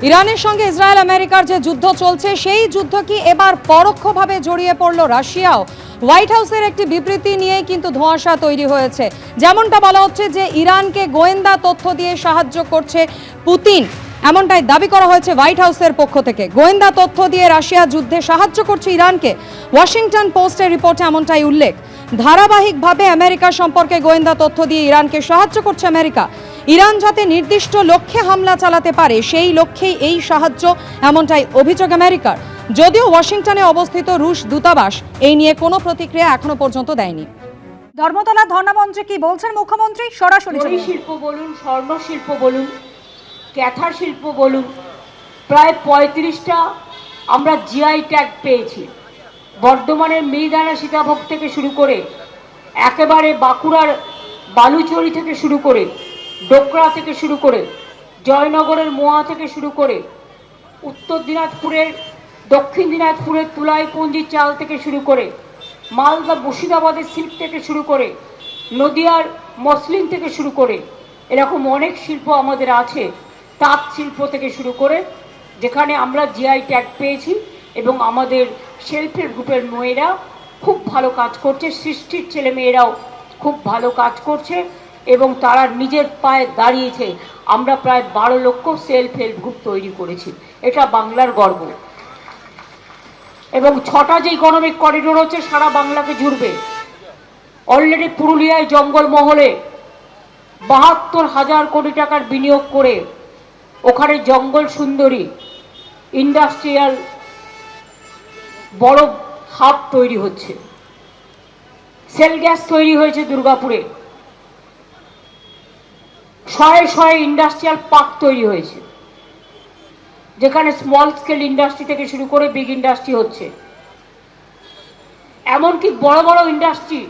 ইরানের সঙ্গে ইসরায়েল আমেরিকার যে যুদ্ধ চলছে সেই যুদ্ধ কি এবার পরোক্ষভাবে জড়িয়ে পড়ল রাশিয়াও? হোয়াইট হাউসের একটি বিবৃতি নিয়ে কিন্তু ধোঁয়াশা তৈরি হয়েছে। যেমনটা বলা হচ্ছে যে ইরানকে গোয়েন্দা তথ্য দিয়ে সাহায্য করছে পুতিন, এমনটাই দাবি করা হয়েছে হোয়াইট হাউসের পক্ষ থেকে। গোয়েন্দা তথ্য দিয়ে রাশিয়া যুদ্ধে সাহায্য করছে ইরানকে, ওয়াশিংটন পোস্টের রিপোর্টে এমনটাই উল্লেখ। ধারাবাহিকভাবে আমেরিকা সম্পর্কে গোয়েন্দা তথ্য দিয়ে ইরানকে সাহায্য করছে আমেরিকা। ইরান যাতে নির্দিষ্ট লক্ষ্যে হামলা চালাতে পারে সেই লক্ষ্যেই এই সাহায্য, এমনটাই অভিযোগ আমেরিকার। যদিও ওয়াশিংটনে অবস্থিত রুশ দূতাবাস এই নিয়ে কোনো প্রতিক্রিয়া এখনো পর্যন্ত দেয়নি। ধর্মতলা ধর্ণামঞ্চে কি বলছেন মুখ্যমন্ত্রী? সরাসরি শিল্প বলুন, স্বর্ণ শিল্প বলুন, ক্যাথার শিল্প বলুন, প্রায় 35টা আমরা জিআই ট্যাগ পেয়েছি। বর্ধমানের মিহিদানা সীতাভোগ থেকে শুরু করে একেবারে বাঁকুড়ার বালুচরি থেকে শুরু করে ডোকরা থেকে শুরু করে জয়নগরের মোয়া থেকে শুরু করে উত্তর দিনাজপুরের দক্ষিণ দিনাজপুরের তুলাইপঞ্জি চাল থেকে শুরু করে মালদা মুর্শিদাবাদের সিল্ক থেকে শুরু করে নদিয়ার মসলিন থেকে শুরু করে এরকম অনেক শিল্প আমাদের আছে। তাঁত শিল্প থেকে শুরু করে যেখানে আমরা জিআই ট্যাগ পেয়েছি, এবং আমাদের সেলফ হেল্প গ্রুপের মেয়েরা খুব ভালো কাজ করছে, সৃষ্টির ছেলে মেয়েরাও খুব ভালো কাজ করছে এবং তারা নিজের পায়ে দাঁড়িয়েছে। আমরা প্রায় 12 লক্ষ সেলফ হেল্প গ্রুপ তৈরি করেছি, এটা বাংলার গর্ব। এবং 6টা যে ইকোনমিক করিডোর হচ্ছে সারা বাংলাকে জুড়বে। অলরেডি পুরুলিয়ায় জঙ্গলমহলে 72,000 কোটি টাকার বিনিয়োগ করে ওখানে জঙ্গল সুন্দরী ইন্ডাস্ট্রিয়াল বড় হাব তৈরি হচ্ছে। সেল গ্যাস তৈরি হয়েছে দুর্গাপুরে, শয়ে ইন্ডাস্ট্রিয়াল পার্ক তৈরি হয়েছে, যেখানে স্মল স্কেল ইন্ডাস্ট্রি থেকে শুরু করে বিগ ইন্ডাস্ট্রি হচ্ছে। এমনকি বড় বড় ইন্ডাস্ট্রি,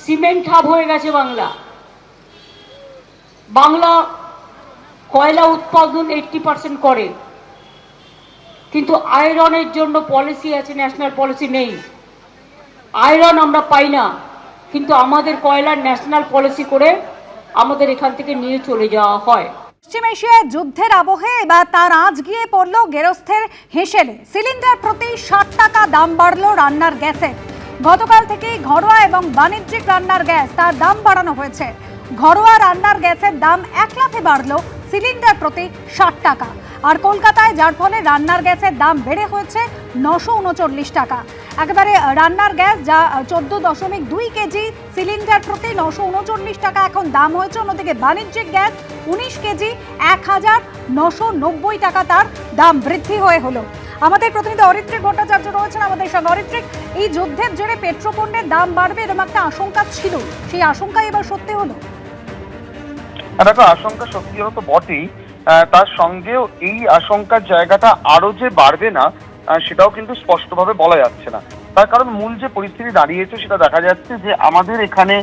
সিমেন্ট হাব হয়ে গেছে বাংলা। বাংলা কয়লা উৎপাদন 80% করে, কিন্তু আয়রনের জন্য পলিসি আছে, ন্যাশনাল পলিসি নেই। আয়রন আমরা পাই না, কিন্তু আমাদের কয়লার ন্যাশনাল পলিসি করে আমাদের এখান থেকে নিয়ে চলে যাওয়া হয়। পশ্চিম এশিয়ায় যুদ্ধের আবহে এবার তার আঁচ গিয়ে পড়ল গেরস্থের হেঁসেলে। সিলিন্ডার প্রতি 60 টাকা দাম বাড়ল রান্নার গ্যাসের। গতকাল থেকেই ঘরোয়া এবং বাণিজ্যিক রান্নার গ্যাস তার দাম বাড়ানো হয়েছে। ঘরোয়া রান্নার গ্যাসের দাম এক লাফে বাড়ল সিলিন্ডার প্রতি 60 টাকা। আর কলকাতায় যার ফলে রান্নার গ্যাসের দাম বেড়ে হয়েছে 939 টাকা। একেবারে রান্নার গ্যাস যা 14.2 কেজি সিলিন্ডার প্রতি 939 টাকা এখন দাম হয়েছে। অন্যদিকে বাণিজ্যিক গ্যাস 19 কেজি 1990 টাকা তার দাম বৃদ্ধি হলো। আমাদের প্রতিনিধি অরিত্রিক ভট্টাচার্য রয়েছেন আমাদের সঙ্গে। অরিত্রিক, এই যুদ্ধের জেরে পেট্রোপণ্যের দাম বাড়বে এরকম একটা আশঙ্কা ছিল, সেই আশঙ্কা এবার সত্যি হলো? দেখো, আশঙ্কা সত্যি হলো তো বটেই, তার সঙ্গেও এই আশঙ্কার জায়গাটা আরো যে বাড়বে না সেটাও কিন্তু স্পষ্টভাবে বলা যাচ্ছে না। তার কারণ মূল যে পরিস্থিতি দাঁড়িয়েছে সেটা দেখা যাচ্ছে যে আমাদের এখানে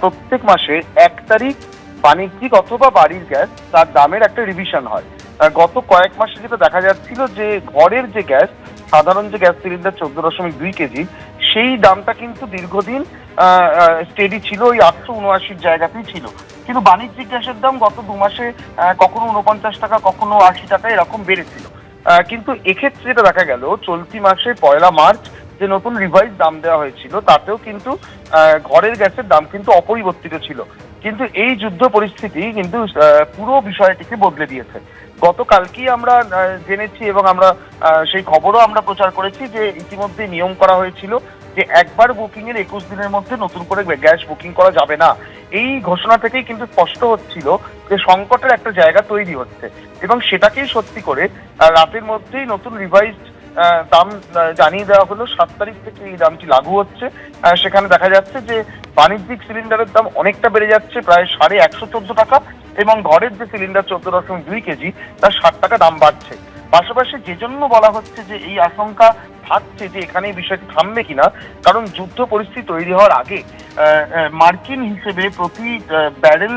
প্রত্যেক মাসে 1 তারিখ বাণিজ্যিক অথবা বাড়ির গ্যাস তার দামের একটা রিভিশন হয়। গত কয়েক মাসে যেটা দেখা যাচ্ছিল যে ঘরের যে গ্যাস, সাধারণ যে গ্যাস সিলিন্ডার 14.2 কেজি, সেই দামটা কিন্তু দীর্ঘদিন স্টেডি ছিল, ওই 879 জায়গাতেই ছিল। কিন্তু বাণিজ্যিক গ্যাসের দাম গত 2 মাসে কখনো 49 টাকা, কখনো 80 টাকা এরকম বেড়েছিল। কিন্তু এক্ষেত্রে যেটা দেখা গেল, চলতি মাসে 1 মার্চ যে নতুন রিভাইজ দাম দেওয়া হয়েছিল তাতেও কিন্তু ঘরের গ্যাসের দাম কিন্তু অপরিবর্তিত ছিল। কিন্তু এই যুদ্ধ পরিস্থিতি কিন্তু পুরো বিষয়টিকে বদলে দিয়েছে। গতকালকেই আমরা জেনেছি এবং আমরা সেই খবরও আমরা প্রচার করেছি যে ইতিমধ্যে নিয়ম করা হয়েছিল যে একবার বুকিং এর 21 দিনের মধ্যে নতুন করে গ্যাস বুকিং করা যাবে না। এই ঘোষণা থেকেই কিন্তু স্পষ্ট হচ্ছিল যে সংকটের একটা জায়গা তৈরি হচ্ছে, এবং সেটাকেই সত্যি করে রাতের মধ্যেই নতুন রিভাইজড দাম জানিয়ে দেওয়া হলো। 7 তারিখ থেকে এই দামটি লাগু হচ্ছে। সেখানে দেখা যাচ্ছে যে বাণিজ্যিক সিলিন্ডারের দাম অনেকটা বেড়ে যাচ্ছে, প্রায় 114 টাকা, এবং ঘরের যে সিলিন্ডার 14.2 কেজি তার 60 টাকা দাম বাড়ছে। পাশাপাশি যে জন্য বলা হচ্ছে যে এই আশঙ্কা থাকছে যে এখানে এই বিষয়টি থামবে কিনা, কারণ যুদ্ধ পরিস্থিতি তৈরি হওয়ার আগে মার্কিন হিসেবে প্রতি ব্যারেল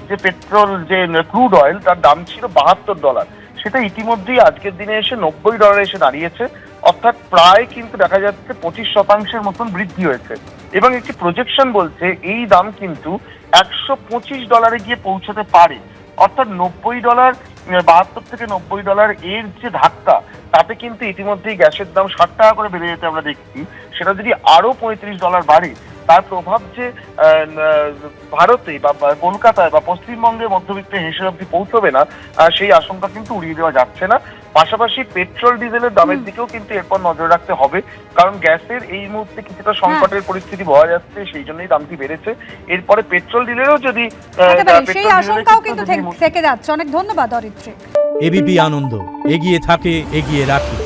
যে পেট্রোল, যে ক্রুড অয়েল, তার দাম ছিল $72। সেটা ইতিমধ্যেই আজকের দিনে এসে $90 এসে দাঁড়িয়েছে। অর্থাৎ প্রায় কিন্তু দেখা যাচ্ছে 25% মতন বৃদ্ধি হয়েছে, এবং একটি প্রজেকশন বলছে এই দাম কিন্তু $125 গিয়ে পৌঁছতে পারে। অর্থাৎ $90 72 থেকে $90 এর যে ধাক্কা, তাতে কিন্তু ইতিমধ্যেই গ্যাসের দাম 60 টাকা করে বেড়ে যেতে আমরা দেখছি। সেটা যদি আরো $35 বাড়ে, তার প্রভাব যে ভারতে বা কলকাতায় বা পশ্চিমবঙ্গে মধ্যবিত্ত হেসে অব্দি পৌঁছবে না, সেই আশঙ্কা কিন্তু উড়িয়ে দেওয়া যাচ্ছে না। পাশাপাশি পেট্রোল ডিজেলের দামের দিকেও কিন্তু এরপর নজর রাখতে হবে, কারণ গ্যাসের এই মুহূর্তে কিছুটা সংকটের পরিস্থিতি বোঝা যাচ্ছে, সেই জন্যই দামটি বেড়েছে। এরপরে পেট্রোল ডিজেলেরও যদি সেই আশঙ্কাও কিন্তু থেকে যাচ্ছে। অনেক ধন্যবাদ অরিত্রিক। এবিপি আনন্দ এগিয়ে থাকে, এগিয়ে রাখে।